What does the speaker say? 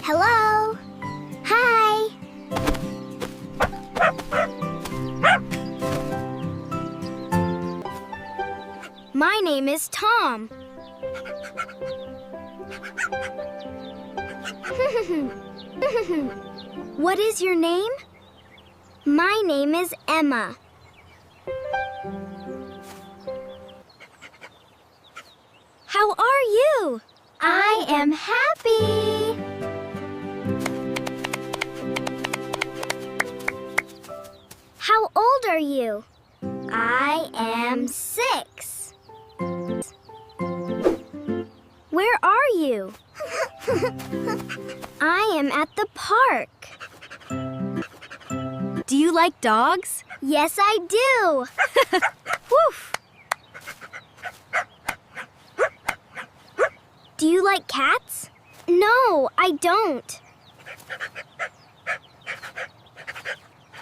Hello. Hi. My name is Tom. What is your name? My name is Emma. How are you? I am happy. How old are you? I am 6. Where are you? I am at the park. Do you like dogs? Yes, I do. Woof. Do you like cats? No, I don't.